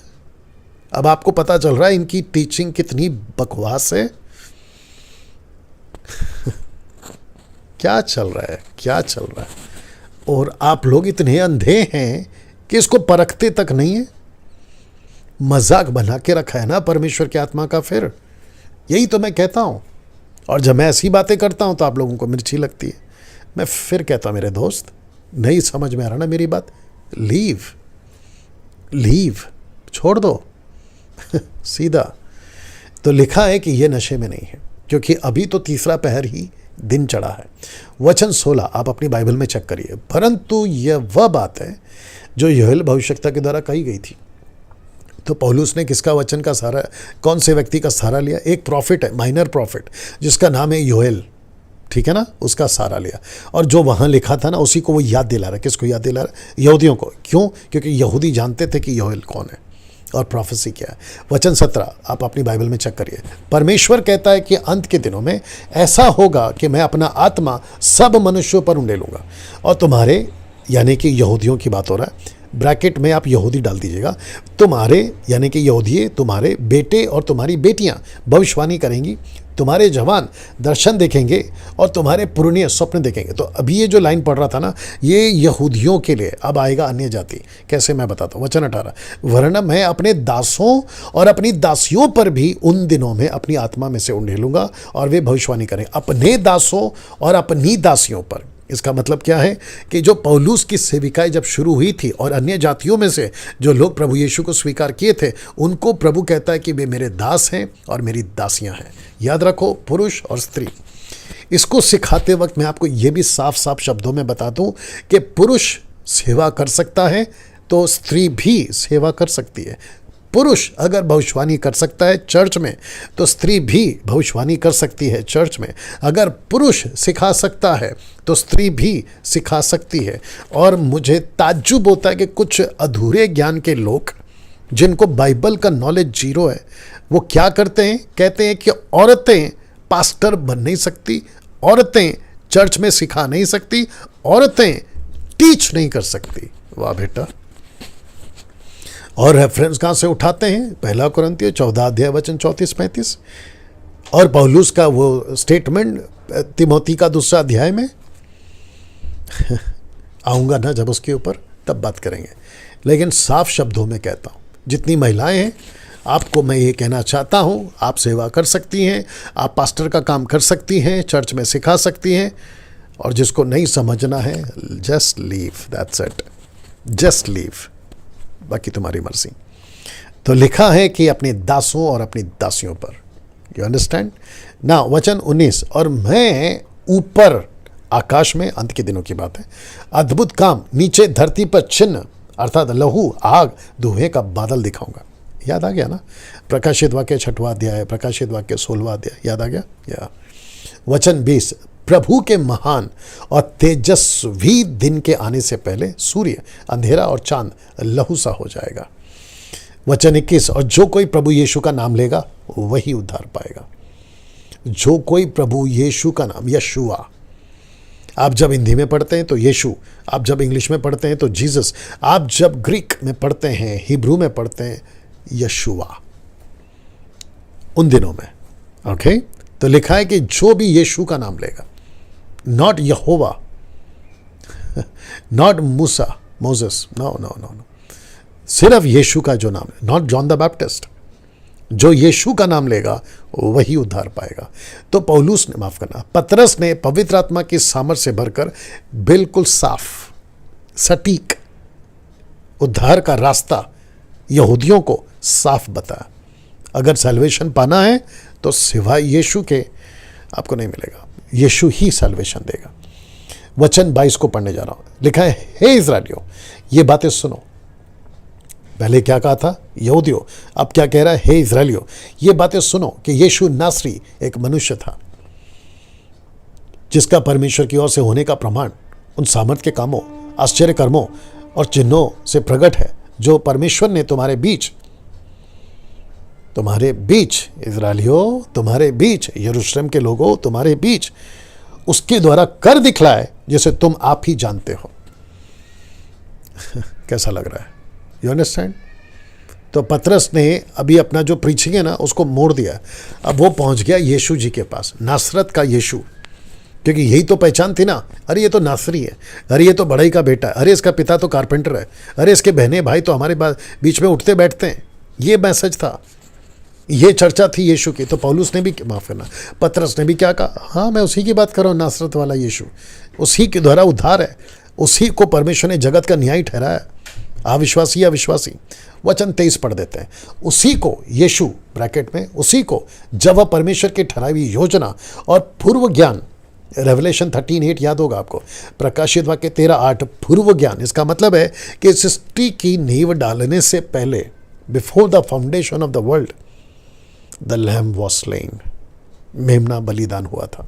अब आपको पता चल रहा है इनकी टीचिंग कितनी बकवास है। क्या चल रहा है, क्या चल रहा है। और आप लोग इतने अंधे हैं कि इसको परखते तक नहीं है। मजाक बना के रखा है ना परमेश्वर की आत्मा का। फिर यही तो मैं कहता हूं। और जब मैं ऐसी बातें करता हूं तो आप लोगों को मिर्ची लगती है। मैं फिर कहता हूं मेरे दोस्त, नहीं समझ में आ रहा ना मेरी बात, लीव छोड़ दो सीधा। तो लिखा है कि ये नशे में नहीं है क्योंकि अभी तो तीसरा पहर ही दिन चढ़ा है। वचन 16 आप अपनी बाइबल में चेक करिए। परंतु यह वह बात है जो योएल भविष्यवक्ता के द्वारा कही गई थी। तो पौलुस ने किसका वचन का सहारा, कौन से व्यक्ति का सहारा लिया? एक प्रॉफिट है, माइनर प्रॉफिट, जिसका नाम है योएल, ठीक है ना, उसका सहारा लिया। और जो वहाँ लिखा था ना उसी को वो याद दिला रहा है। किसको याद दिला रहा है? यहूदियों को। क्यों? क्योंकि यहूदी जानते थे कि योएल कौन है और प्रोफेसी क्या है। वचन 17 आप अपनी बाइबल में चेक करिए। परमेश्वर कहता है कि अंत के दिनों में ऐसा होगा कि मैं अपना आत्मा सब मनुष्यों पर उंडेलूंगा और तुम्हारे, यानी कि यहूदियों की बात हो रहा है, ब्रैकेट में आप यहूदी डाल दीजिएगा, तुम्हारे यानी कि यहूदी, तुम्हारे बेटे और तुम्हारी बेटियां भविष्यवाणी करेंगी, तुम्हारे जवान दर्शन देखेंगे और तुम्हारे पुरनिये स्वप्न देखेंगे। तो अभी ये जो लाइन पढ़ रहा था ना, ये यहूदियों के लिए। अब आएगा अन्य जाति। कैसे मैं बताता हूँ। वचन 18 वरना मैं अपने दासों और अपनी दासियों पर भी उन दिनों में अपनी आत्मा में से उंडेलूंगा और वे भविष्यवाणी करें अपने दासों और अपनी दासियों पर। इसका मतलब क्या है कि जो पौलुस की सेविकाएं जब शुरू हुई थी और अन्य जातियों में से जो लोग प्रभु यीशु को स्वीकार किए थे, उनको प्रभु कहता है कि वे मेरे दास हैं और मेरी दासियां हैं। याद रखो, पुरुष और स्त्री। इसको सिखाते वक्त मैं आपको ये भी साफ साफ शब्दों में बता दूं कि पुरुष सेवा कर सकता है तो स्त्री भी सेवा कर सकती है। पुरुष अगर भविष्यवाणी कर सकता है चर्च में तो स्त्री भी भविष्यवाणी कर सकती है चर्च में। अगर पुरुष सिखा सकता है तो स्त्री भी सिखा सकती है। और मुझे ताज्जुब होता है कि कुछ अधूरे ज्ञान के लोग जिनको बाइबल का नॉलेज जीरो है, वो क्या करते हैं, कहते हैं कि औरतें पास्टर बन नहीं सकती, औरतें चर्च में सिखा नहीं सकती, औरतें टीच नहीं कर सकती। वाह बेटा। और रेफरेंस कहाँ से उठाते हैं? 1 कुरिन्थियों 14 अध्याय वचन 34-35 और पौलुस का वो स्टेटमेंट तिमोथी का 2 अध्याय में। आऊँगा ना जब उसके ऊपर तब बात करेंगे, लेकिन साफ शब्दों में कहता हूँ, जितनी महिलाएं हैं आपको मैं ये कहना चाहता हूँ, आप सेवा कर सकती हैं, आप पास्टर का काम कर सकती हैं, चर्च में सिखा सकती हैं। और जिसको नहीं समझना है just leave, that's it, just leave, बाकी तुम्हारी मर्जी। तो लिखा है कि अपने दासों और अपनी दासियों पर। यू अंडरस्टैंड ना। वचन 19 और मैं ऊपर आकाश में, अंत के दिनों की बात है, अद्भुत काम, नीचे धरती पर चिन्ह अर्थात लहू, आग, धुएं का बादल दिखाऊंगा। याद आ गया ना? प्रकाशित वाक्य 6वां अध्याय, प्रकाशित वाक्य 16वां अध्याय, याद आ गया? या वचन 20 प्रभु के महान और तेजस्वी दिन के आने से पहले सूर्य अंधेरा और चांद लहू सा हो जाएगा। वचन 21 और जो कोई प्रभु यीशु का नाम लेगा वही उद्धार पाएगा। जो कोई प्रभु यीशु का नाम, यशुआ, आप जब हिंदी में पढ़ते हैं तो यीशु, आप जब इंग्लिश में पढ़ते हैं तो जीसस, आप जब ग्रीक में पढ़ते हैं, हिब्रू में पढ़ते हैं, यशुआ। उन दिनों में ओके। तो लिखा है कि जो भी यीशु का नाम लेगा, not Yahowa, not Musa, Moses, no no no no, सिर्फ यीशु का जो नाम है, नॉट जॉन द बैप्टिस्ट। जो यीशु का नाम लेगा वही उद्धार पाएगा। तो पौलुस ने, माफ करना, पतरस ने पवित्र आत्मा की सामर्थ्य से भरकर बिल्कुल साफ, सटीक उद्धार का रास्ता यहूदियों को साफ बताया। अगर सैल्वेशन पाना है तो सिवाय यीशु के आपको नहीं मिलेगा, यीशु ही सैल्वेशन देगा। वचन 22 को पढ़ने जा रहा हूं, लिखा है, हे इस्राएलियों ये बातें सुनो। पहले क्या कहा था? यहूदियों। अब क्या कह रहा है? हे इस्राएलियों ये बातें सुनो कि यीशु नासरी एक मनुष्य था जिसका परमेश्वर की ओर से होने का प्रमाण उन सामर्थ के कामों, आश्चर्य कर्मों और चिन्हों से प्रकट है जो परमेश्वर ने तुम्हारे बीच, इस्राएलियों तुम्हारे बीच, यरूशलेम के लोगों तुम्हारे बीच उसके द्वारा कर दिखलाए, जिसे तुम आप ही जानते हो। कैसा लग रहा है? You understand? तो पतरस ने अभी अपना जो प्रीचिंग है ना उसको मोड़ दिया। अब वो पहुंच गया यीशु जी के पास, नासरत का यीशु, क्योंकि यही तो पहचान थी ना। अरे ये तो नासरी है, अरे ये तो बड़ाई का बेटा है, अरे इसका पिता तो कारपेंटर है, अरे इसके बहने भाई तो हमारे बीच में उठते बैठते हैं। ये मैसेज था, ये चर्चा थी यीशु की। तो पौलुस ने भी, माफ करना, पतरस ने भी क्या कहा? हाँ मैं उसी की बात कर रहा हूँ, नासरत वाला यीशु, उसी के द्वारा उद्धार है, उसी को परमेश्वर ने जगत का न्यायी ठहराया। अविश्वासी अविश्वासी, वचन 23 पढ़ देते हैं। उसी को यीशु ब्रैकेट में, उसी को जब वह परमेश्वर की ठहराई हुई योजना और पूर्व ज्ञान, रेवलेशन 13:8 याद होगा आपको, प्रकाशित वाक्य 13:8, पूर्व ज्ञान, इसका मतलब है कि सृष्टि की नींव डालने से पहले, before the foundation of the world, the lamb was slain, मेमना बलिदान हुआ था।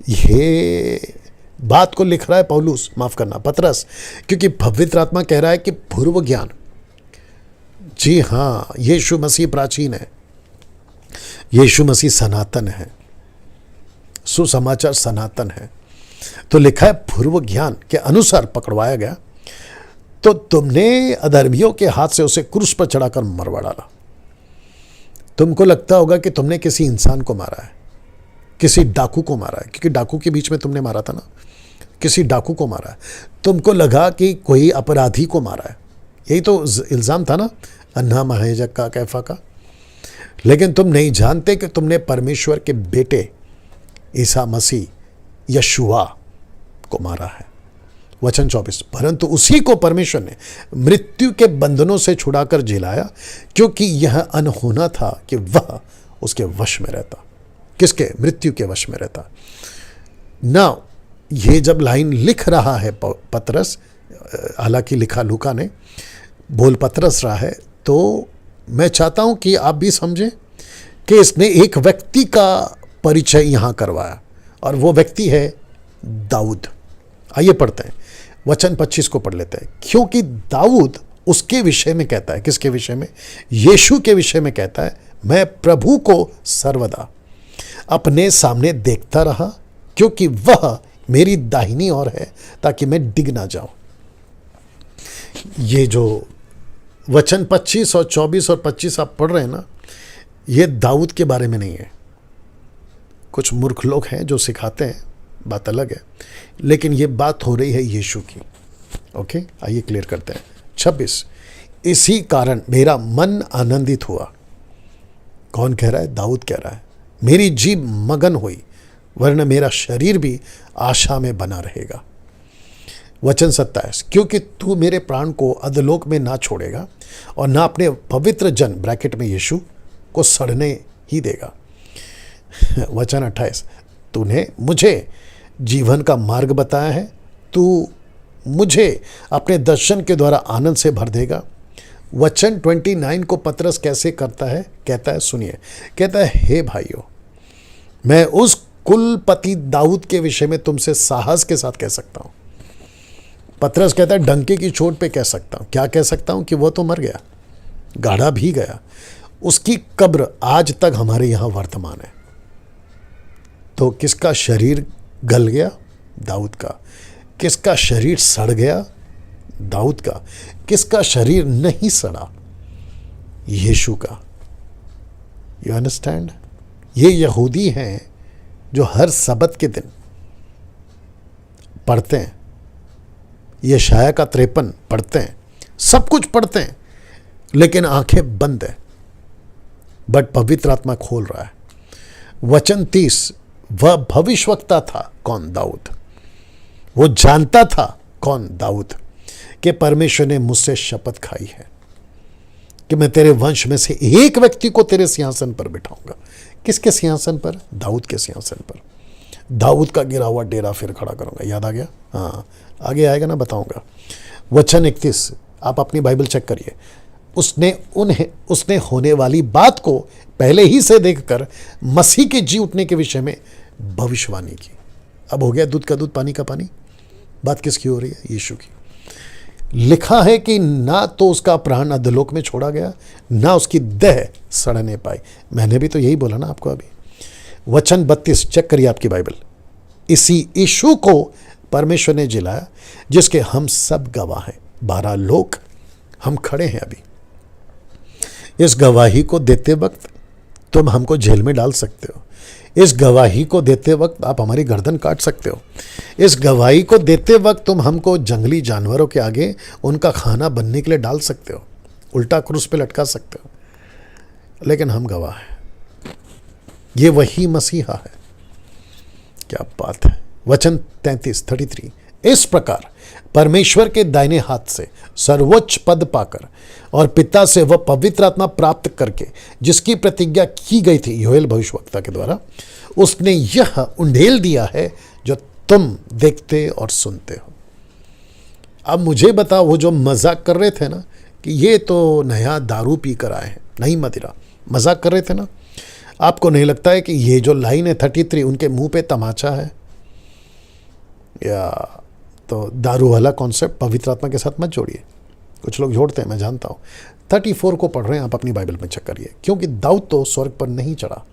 ये बात को लिख रहा है पौलुस, माफ करना पतरस, क्योंकि पवित्र आत्मा कह रहा है कि पूर्व ज्ञान, जी हाँ, यीशु मसीह प्राचीन है, यीशु मसीह सनातन है, सुसमाचार सनातन है। तो लिखा है पूर्व ज्ञान के अनुसार पकड़वाया गया, तो तुमने अधर्मियों के हाथ से उसे क्रूस पर चढ़ाकर मरवा डाला। तुमको लगता होगा कि तुमने किसी इंसान को मारा है, किसी डाकू को मारा है, क्योंकि डाकू के बीच में तुमने मारा था ना, किसी डाकू को मारा है। तुमको लगा कि कोई अपराधी को मारा है, यही तो इल्ज़ाम था ना अन्ना महायाजक का, कैफा का। लेकिन तुम नहीं जानते कि तुमने परमेश्वर के बेटे ईसा मसीह यशुआ को मारा है। वचन 24, परंतु उसी को परमेश्वर ने मृत्यु के बंधनों से छुड़ाकर जिलाया, क्योंकि यह अनहोना था कि वह उसके वश में रहता। किसके? मृत्यु के वश में रहता। ना ये जब लाइन लिख रहा है पतरस, हालांकि लिखा लूका ने, बोल पतरस रहा है, तो मैं चाहता हूं कि आप भी समझें कि इसने एक व्यक्ति का परिचय यहां करवाया, और वो व्यक्ति है दाऊद। आइए पढ़ते हैं, वचन 25 को पढ़ लेते हैं। क्योंकि दाऊद उसके विषय में कहता है, किसके विषय में? यीशु के विषय में कहता है, मैं प्रभु को सर्वदा अपने सामने देखता रहा, क्योंकि वह मेरी दाहिनी ओर है, ताकि मैं डिग ना जाऊं। ये जो वचन 25 और 24 और 25 आप पढ़ रहे हैं ना, ये दाऊद के बारे में नहीं है। कुछ मूर्ख लोग हैं जो सिखाते हैं, बात अलग है, लेकिन ये बात हो रही है यीशु की। ओके, आइए क्लियर करते हैं। 26, इसी कारण मेरा मन आनंदित हुआ। कौन कह रहा है? दाऊद कह रहा है। मेरी जीभ मगन हुई, वरना मेरा शरीर भी आशा में बना रहेगा। वचन 27, क्योंकि तू मेरे प्राण को अधलोक में ना छोड़ेगा और ना अपने पवित्र जन ब्रैकेट में यीशु को सड़ने ही देगा। वचन 28, तूने मुझे जीवन का मार्ग बताया है, तू मुझे अपने दर्शन के द्वारा आनंद से भर देगा। वचन 29 को पतरस कैसे करता है? कहता है, सुनिए, कहता है, हे भाइयों, मैं उस कुलपति दाऊद के विषय में तुमसे साहस के साथ कह सकता हूं। पतरस कहता है, डंके की चोट पे कह सकता हूं। क्या कह सकता हूं? कि वो तो मर गया, गाड़ा भी गया, उसकी कब्र आज तक हमारे यहां वर्तमान है। तो किसका शरीर गल गया? दाऊद का। किसका शरीर सड़ गया? दाऊद का। किसका शरीर नहीं सड़ा? यीशु का। You understand? ये यहूदी हैं जो हर सबत के दिन पढ़ते हैं यशाया का 53 पढ़ते हैं, सब कुछ पढ़ते हैं, लेकिन आंखें बंद है। बट पवित्र आत्मा खोल रहा है। वचन 30, वह भविष्यवक्ता था, कौन? दाऊद। वो जानता था, कौन? दाऊद, कि परमेश्वर ने मुझसे शपथ खाई है कि मैं तेरे वंश में से एक व्यक्ति को तेरे सिंहासन पर बिठाऊंगा। किसके सिंहासन पर? दाऊद के सिंहासन पर। दाऊद का गिरा हुआ डेरा फिर खड़ा करूंगा। याद आ गया? हाँ, आगे आएगा ना, बताऊंगा। वचन 31, आप अपनी बाइबल चेक करिए। उसने होने वाली बात को पहले ही से देखकर मसीह के जी उठने के विषय में भविष्यवाणी की। अब हो गया दूध का दूध, पानी का पानी। बात किसकी हो रही है? यीशु की। लिखा है कि ना तो उसका प्राण अधोलोक में छोड़ा गया, ना उसकी देह सड़ने पाई। मैंने भी तो यही बोला ना आपको अभी। वचन 32, चेक करिए आपकी बाइबल। इसी यीशु को परमेश्वर ने जिलाया, जिसके हम सब गवाह हैं। 12 लोग हम खड़े हैं अभी। इस गवाही को देते वक्त तुम हमको जेल में डाल सकते हो। इस गवाही को देते वक्त आप हमारी गर्दन काट सकते हो। इस गवाही को देते वक्त तुम हमको जंगली जानवरों के आगे उनका खाना बनने के लिए डाल सकते हो, उल्टा क्रूस पे लटका सकते हो, लेकिन हम गवाह हैं। ये वही मसीहा है। क्या बात है। वचन 33, इस प्रकार परमेश्वर के दाहिने हाथ से सर्वोच्च पद पाकर और पिता से वह पवित्र आत्मा प्राप्त करके, जिसकी प्रतिज्ञा की गई थी योएल भविष्यवक्ता के द्वारा, उसने यह उंडेल दिया है जो तुम देखते और सुनते हो। अब मुझे बताओ, वो जो मजाक कर रहे थे ना कि ये तो नया दारू पी कर आए हैं, नहीं मदिरा, मजाक कर रहे थे ना, आपको नहीं लगता है कि ये जो लाइन है 33 उनके मुंह पे तमाचा है? या तो दारू वाला कॉन्सेप्ट पवित्र आत्मा के साथ मत जोड़िए। कुछ लोग जोड़ते हैं, मैं जानता हूँ। 34 को पढ़ रहे हैं आप, अपनी बाइबल में चेक करिए। क्योंकि दाऊद तो स्वर्ग पर नहीं चढ़ा,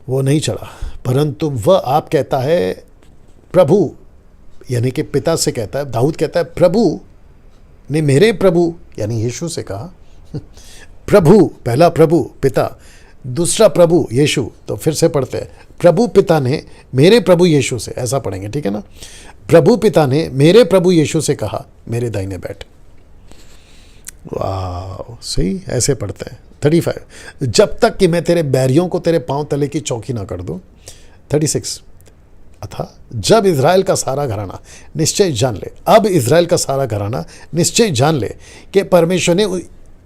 वो नहीं चढ़ा, परंतु वह आप कहता है प्रभु, यानी कि पिता से कहता है, दाऊद कहता है प्रभु ने मेरे प्रभु यानी यीशु से कहा। प्रभु, पहला प्रभु पिता, दूसरा प्रभु यीशु। तो फिर से पढ़ते हैं, प्रभु पिता ने मेरे प्रभु यीशु से, ऐसा पढ़ेंगे, ठीक है ना? प्रभु पिता ने मेरे प्रभु यीशु से कहा, मेरे दाहिने बैठ। वाह, सही, ऐसे पढ़ते हैं। 35, जब तक कि मैं तेरे बैरियों को तेरे पांव तले की चौकी ना कर दूं। 36, अथा जब इज़राइल का सारा घराना निश्चय जान ले, अब इज़राइल का सारा घराना निश्चय जान ले कि परमेश्वर ने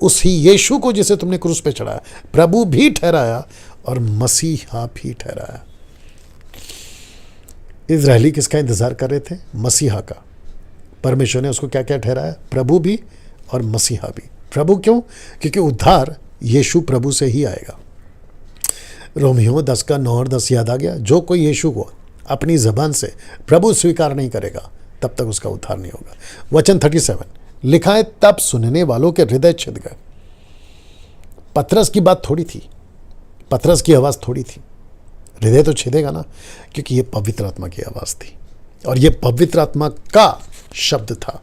उसी यीशु को जिसे तुमने क्रूस पे चढ़ाया प्रभु भी ठहराया और मसीहा भी ठहराया। इज़राइली किसका इंतजार कर रहे थे? मसीहा का। परमेश्वर ने उसको क्या क्या ठहराया? प्रभु भी और मसीहा भी। प्रभु क्यों? क्योंकि उद्धार यीशु प्रभु से ही आएगा। रोमियो 10 का 9 और 10 याद आ गया? जो कोई यीशु को अपनी जबान से प्रभु स्वीकार नहीं करेगा तब तक उसका उद्धार नहीं होगा। वचन 37, लिखा है तब सुनने वालों के हृदय छिद गए। पतरस की बात थोड़ी थी, पतरस की आवाज़ थोड़ी थी। हृदय तो छिदेगा ना, क्योंकि ये पवित्र आत्मा की आवाज़ थी और ये पवित्र आत्मा का शब्द था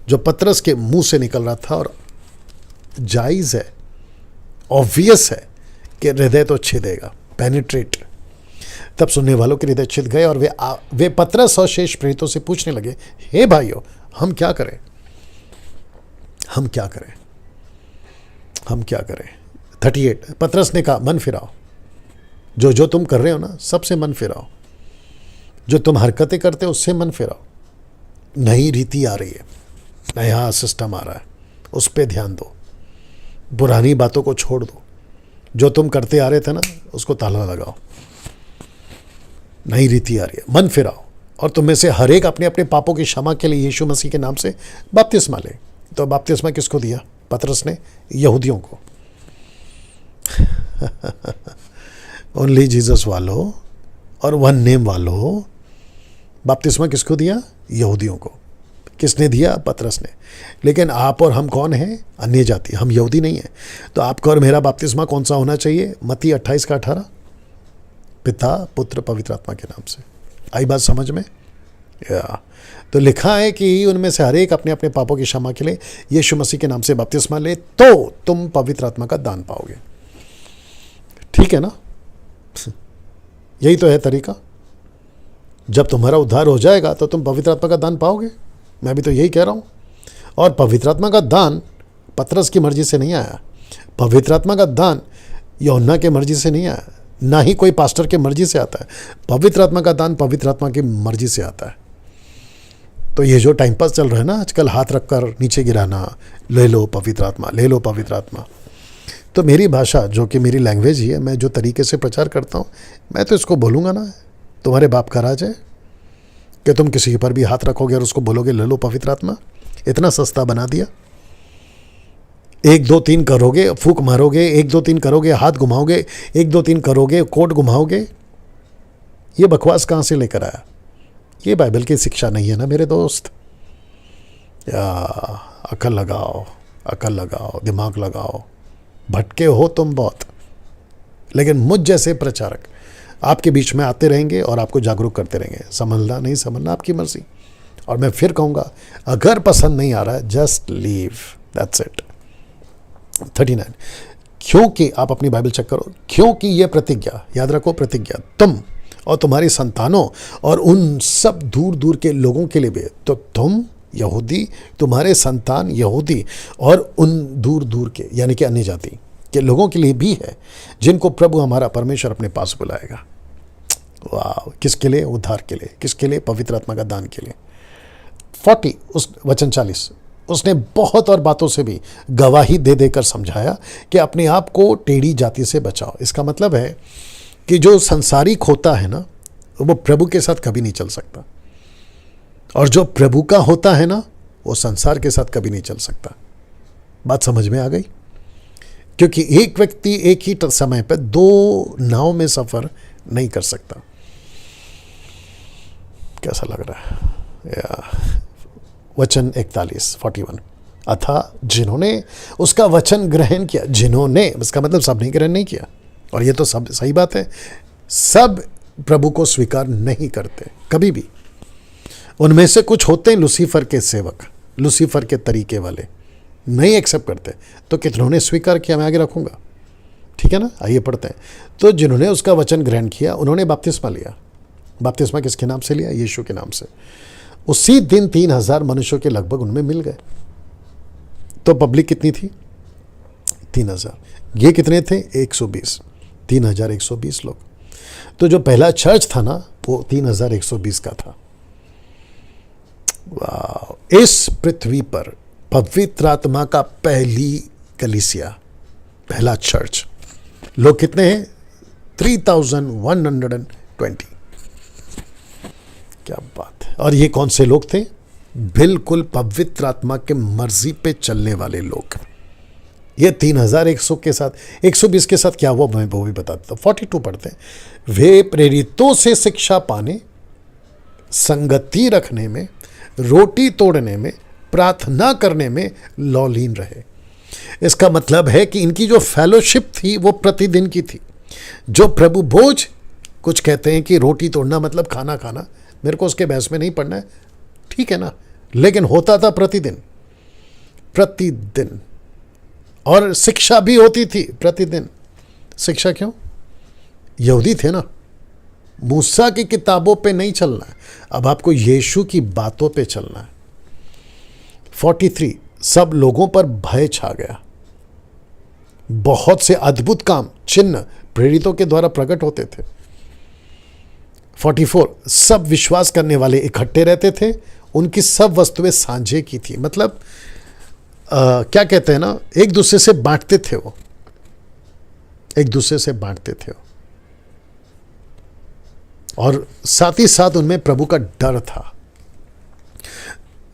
जो पतरस के मुंह से निकल रहा था। और जायज़ है, ऑब्वियस है कि हृदय तो छिदेगा, पेनिट्रेट। तब सुनने वालों के हृदय छिद गए और वे पतरस और शेष प्रेरितों से पूछने लगे, हे भाइयों, हम क्या करें? हम क्या करें? हम क्या करें? 38, पतरस ने कहा, मन फिराओ। जो जो तुम कर रहे हो ना, सबसे मन फिराओ। जो तुम हरकतें करते हो उससे मन फिराओ। नई रीति आ रही है, नया सिस्टम आ रहा है, उस पर ध्यान दो। पुरानी बातों को छोड़ दो। जो तुम करते आ रहे थे ना, उसको ताला लगाओ। नई रीति आ रही है, मन फिराओ। और तुम में से हर एक अपने अपने पापों की क्षमा के लिए यीशु मसीह के नाम से बपतिस्मा ले। तो बपतिस्मा किसको दिया? पतरस ने यहूदियों को। ओनली जीसस वालों और वन नेम वालों। बपतिस्मा किसको दिया? यहूदियों को। किसने दिया? पतरस ने। लेकिन आप और हम कौन हैं? अन्य जाति। हम यहूदी नहीं हैं। तो आपका और मेरा बपतिस्मा कौन सा होना चाहिए? मत्ती 28 का 18, पिता पुत्र पवित्र आत्मा के नाम से। आई बात समझ में? या तो लिखा है कि उनमें से हर एक अपने अपने पापों की क्षमा के लिए यीशु मसीह के नाम से बपतिस्मा ले, तो तुम पवित्र आत्मा का दान पाओगे। ठीक है ना? यही तो है तरीका। जब तुम्हारा उद्धार हो जाएगा तो तुम पवित्र आत्मा का दान पाओगे। मैं भी तो यही कह रहा हूँ। और पवित्र आत्मा का दान पतरस की मर्जी से नहीं आया, पवित्र आत्मा का दान यूहन्ना के मर्जी से नहीं आया, ना ही कोई पास्टर के मर्जी से आता है। पवित्र आत्मा का दान पवित्र आत्मा की मर्जी से आता है। तो ये जो टाइम पास चल रहा है ना आजकल, हाथ रखकर नीचे गिराना, ले लो पवित्र आत्मा, ले लो पवित्र आत्मा, तो मेरी भाषा जो कि मेरी लैंग्वेज ही है, मैं जो तरीके से प्रचार करता हूँ, मैं तो इसको बोलूँगा ना, तुम्हारे बाप का राज है कि तुम किसी पर भी हाथ रखोगे और उसको बोलोगे ले लो पवित्र आत्मा। इतना सस्ता बना दिया। 1 2 3 करोगे, फूंक मारोगे, 1 2 3 करोगे, हाथ घुमाओगे, 1 2 3 करोगे, कोट घुमाओगे। ये बकवास कहाँ से लेकर आया? ये बाइबल की शिक्षा नहीं है ना मेरे दोस्त। या अकल लगाओ, अकल लगाओ, दिमाग लगाओ। भटके हो तुम बहुत, लेकिन मुझ जैसे प्रचारक आपके बीच में आते रहेंगे और आपको जागरूक करते रहेंगे। समझना नहीं समझना आपकी मर्जी। और मैं फिर कहूँगा, अगर पसंद नहीं आ रहा है, जस्ट लीव, दैट्स इट। 39, क्योंकि आप अपनी बाइबल चेक करो, क्योंकि ये प्रतिज्ञा, याद रखो प्रतिज्ञा, तुम और तुम्हारी संतानों और उन सब दूर दूर के लोगों के लिए भी। तो तुम यहूदी, तुम्हारे संतान यहूदी और उन दूर दूर के यानी कि अन्य जाति के लोगों के लिए भी है, जिनको प्रभु हमारा परमेश्वर अपने पास बुलाएगा। वाह! किसके लिए? उद्धार के लिए। किसके लिए? पवित्र आत्मा का दान के लिए। 40 उस वचन 40, उसने बहुत और बातों से भी गवाही दे देकर समझाया कि अपने आप को टेढ़ी जाति से बचाओ। इसका मतलब है कि जो संसारिक होता है ना, वो प्रभु के साथ कभी नहीं चल सकता, और जो प्रभु का होता है ना, वो संसार के साथ कभी नहीं चल सकता। बात समझ में आ गई? क्योंकि एक व्यक्ति एक ही समय पर 2 नाव में सफर नहीं कर सकता। कैसा लग रहा है? वचन 41 अथा जिन्होंने उसका वचन ग्रहण किया, जिन्होंने, इसका मतलब सबने ग्रहण नहीं किया। और ये तो सब सही बात है, सब प्रभु को स्वीकार नहीं करते कभी भी। उनमें से कुछ होते हैं लूसीफर के सेवक, लूसीफर के तरीके वाले, नहीं एक्सेप्ट करते। तो कितनों ने स्वीकार किया, मैं आगे रखूंगा, ठीक है ना। आइए पढ़ते हैं। तो जिन्होंने उसका वचन ग्रहण किया, उन्होंने बपतिस्मा लिया। बपतिस्मा किसके नाम से लिया? यीशु के नाम से। उसी दिन 3000 मनुष्यों के लगभग उनमें मिल गए। तो पब्लिक कितनी थी? 3000। ये कितने थे? 120। 3120 लोग। तो जो पहला चर्च था ना, वो 3120 का था। वाह! इस पृथ्वी पर पवित्र आत्मा का पहली कलीसिया, पहला चर्च, लोग कितने हैं? 3120। क्या बात है! और ये कौन से लोग थे? बिल्कुल पवित्र आत्मा के मर्जी पे चलने वाले लोग। ये 3100 के साथ 120 के साथ क्या हुआ, मैं वो भी बताता हूँ। 42 पढ़ते हैं। वे प्रेरितों से शिक्षा पाने, संगति रखने में, रोटी तोड़ने में, प्रार्थना करने में लौलीन रहे। इसका मतलब है कि इनकी जो फेलोशिप थी वो प्रतिदिन की थी। जो प्रभु भोज, कुछ कहते हैं कि रोटी तोड़ना मतलब खाना खाना, मेरे को उसके बहस में नहीं पढ़ना है, ठीक है ना, लेकिन होता था प्रतिदिन, प्रतिदिन। और शिक्षा भी होती थी प्रतिदिन। शिक्षा क्यों? यहूदी थे ना, मूसा की किताबों पे नहीं चलना है, अब आपको यीशु की बातों पे चलना है। 43 सब लोगों पर भय छा गया। बहुत से अद्भुत काम, चिन्ह प्रेरितों के द्वारा प्रकट होते थे। 44 सब विश्वास करने वाले इकट्ठे रहते थे, उनकी सब वस्तुएं साझे की थी। मतलब क्या कहते हैं ना, एक दूसरे से बांटते थे वो, एक दूसरे से बांटते थे वो। और साथ ही साथ उनमें प्रभु का डर था।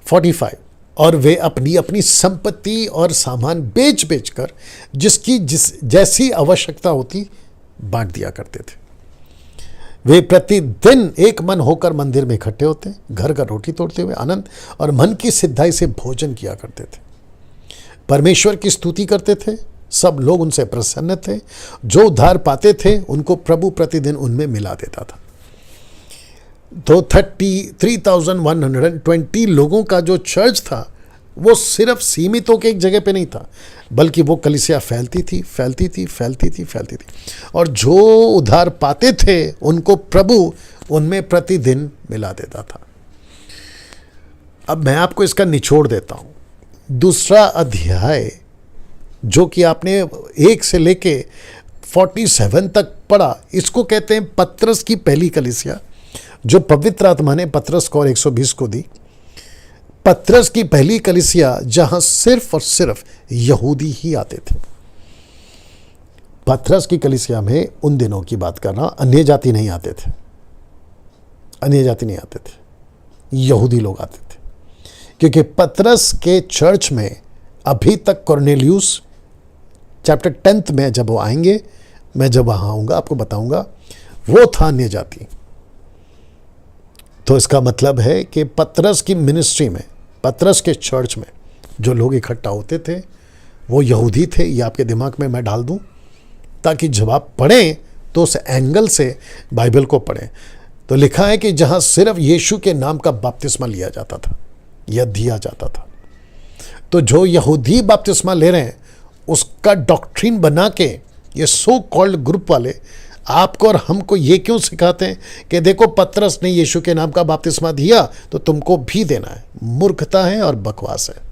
45 और वे अपनी अपनी संपत्ति और सामान बेच बेच कर जिसकी जैसी आवश्यकता होती बांट दिया करते थे। वे प्रतिदिन एक मन होकर मंदिर में इकट्ठे होते, घर का रोटी तोड़ते हुए आनंद और मन की सिद्धाई से भोजन किया करते थे, परमेश्वर की स्तुति करते थे। सब लोग उनसे प्रसन्न थे। जो उद्धार पाते थे उनको प्रभु प्रतिदिन उनमें मिला देता था। तो 3120 लोगों का जो चर्च था वो सिर्फ सीमित होकर एक जगह पे नहीं था, बल्कि वो कलीसिया फैलती थी, फैलती थी, फैलती थी, फैलती थी। और जो उद्धार पाते थे उनको प्रभु उनमें प्रतिदिन मिला देता था। अब मैं आपको इसका निचोड़ देता हूं। दूसरा अध्याय जो कि आपने 1 से लेके 47 तक पढ़ा, इसको कहते हैं पतरस की पहली कलीसिया, जो पवित्र आत्मा ने पतरस को और 120 को दी। पतरस की पहली कलीसिया जहां सिर्फ और सिर्फ यहूदी ही आते थे। पतरस की कलीसिया में उन दिनों की बात कर रहा, अन्य जाति नहीं आते थे, अन्य जाति नहीं आते थे, यहूदी लोग आते थे। क्योंकि पतरस के चर्च में अभी तक कॉर्नेलियुस चैप्टर 10 में जब वो आएंगे, मैं जब वहां आऊंगा आपको बताऊंगा, वो था अन्य जाति। तो इसका मतलब है कि पतरस की मिनिस्ट्री में, पतरस के चर्च में जो लोग इकट्ठा होते थे वो यहूदी थे। ये आपके दिमाग में मैं डाल दूं ताकि जब आप पढ़ें तो उस एंगल से बाइबल को पढ़ें। तो लिखा है कि जहां सिर्फ यीशु के नाम का बपतिस्मा लिया जाता था या दिया जाता था। तो जो यहूदी बपतिस्मा ले रहे हैं उसका डॉक्ट्रिन बना के ये सो कॉल्ड ग्रुप वाले आपको और हमको ये क्यों सिखाते हैं कि देखो पतरस ने यीशु के नाम का बपतिस्मा दिया तो तुमको भी देना है। मूर्खता है और बकवास है।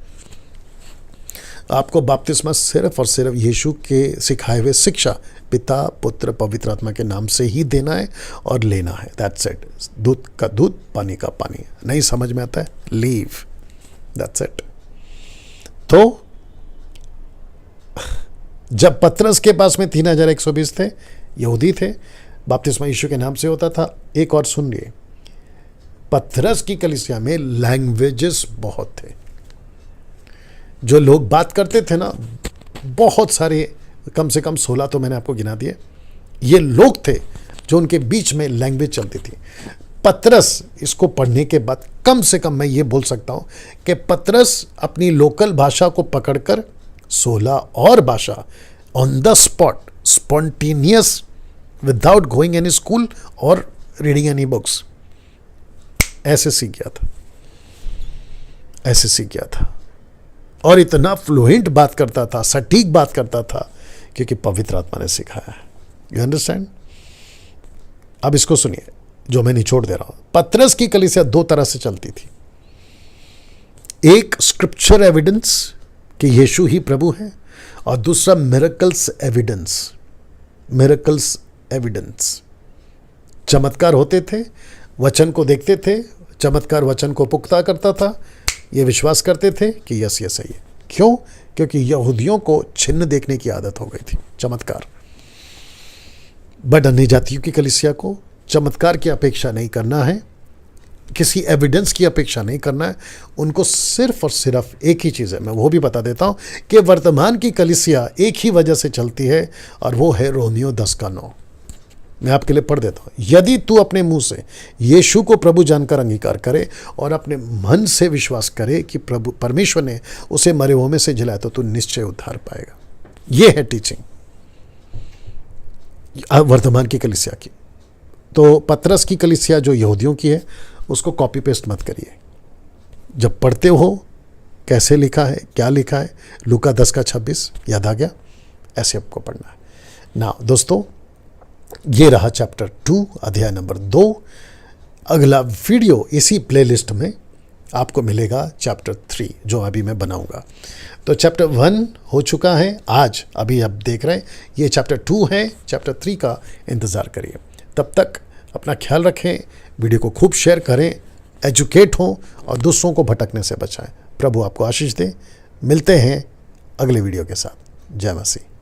आपको बपतिस्मा सिर्फ और सिर्फ यीशु के सिखाए हुए शिक्षा, पिता पुत्र पवित्र आत्मा के नाम से ही देना है और लेना है। That's it. दूध का दूध, पानी का पानी। नहीं समझ में आता है, लीव, दैट्स इट। तो जब पतरस के पास में 3120 थे, यहूदी थे, बपतिस्मा यीशु के नाम से होता था। एक और सुनिए, पतरस की कलीसिया में लैंग्वेजेस बहुत थे। जो लोग बात करते थे ना, बहुत सारे, कम से कम 16 तो मैंने आपको गिना दिए, ये लोग थे जो उनके बीच में लैंग्वेज चलती थी। पतरस इसको पढ़ने के बाद कम से कम मैं ये बोल सकता हूं कि पतरस अपनी लोकल भाषा को पकड़कर 16 और भाषा on the spot, spontaneous, without going any school और रीडिंग एनी बुक्स, ऐसे सीख गया था, ऐसे सीख गया था। और इतना फ्लुएंट बात करता था, सटीक बात करता था, क्योंकि पवित्र आत्मा ने सिखाया है। You understand? अब इसको सुनिए जो मैं निचोड़ दे रहा हूं। पतरस की कलीसिया 2 तरह से चलती थी। एक स्क्रिप्चर एविडेंस कि यीशु ही प्रभु है, और दूसरा मिरेकल्स एविडेंस। मिरेकल्स एविडेंस, चमत्कार होते थे, वचन को देखते थे, चमत्कार वचन को पुख्ता करता था, ये विश्वास करते थे कि यस ये सही है। क्यों? क्योंकि यहूदियों को छिन्न देखने की आदत हो गई थी, चमत्कार। बट अन्य जातियों की कलीसिया को चमत्कार की अपेक्षा नहीं करना है, किसी एविडेंस की अपेक्षा नहीं करना है। उनको सिर्फ और सिर्फ एक ही चीज़ है, मैं वो भी बता देता हूँ कि वर्तमान की कलीसिया एक ही वजह से चलती है, और वो है रोमियो 10:9। मैं आपके लिए पढ़ देता हूँ। यदि तू अपने मुंह से यीशु को प्रभु जानकर अंगीकार करे और अपने मन से विश्वास करे कि प्रभु परमेश्वर ने उसे मरे हुओं में से जिलाया, तो तू निश्चय उद्धार पाएगा। ये है टीचिंग वर्तमान की कलीसिया की। तो पतरस की कलीसिया जो यहूदियों की है, उसको कॉपी पेस्ट मत करिए। जब पढ़ते हो कैसे लिखा है, क्या लिखा है, लूका 10:26 याद आ गया, ऐसे आपको पढ़ना है ना। दोस्तों, ये रहा चैप्टर 2 अध्याय नंबर 2। अगला वीडियो इसी प्लेलिस्ट में आपको मिलेगा चैप्टर 3 जो अभी मैं बनाऊंगा। तो चैप्टर 1 हो चुका है आज, अभी आप देख रहे हैं, ये चैप्टर 2 है। चैप्टर 3 का इंतज़ार करिए। तब तक अपना ख्याल रखें, वीडियो को खूब शेयर करें, एजुकेट हों और दूसरों को भटकने से बचाएं। प्रभु आपको आशीष दे। मिलते हैं अगले वीडियो के साथ। जय मसीह।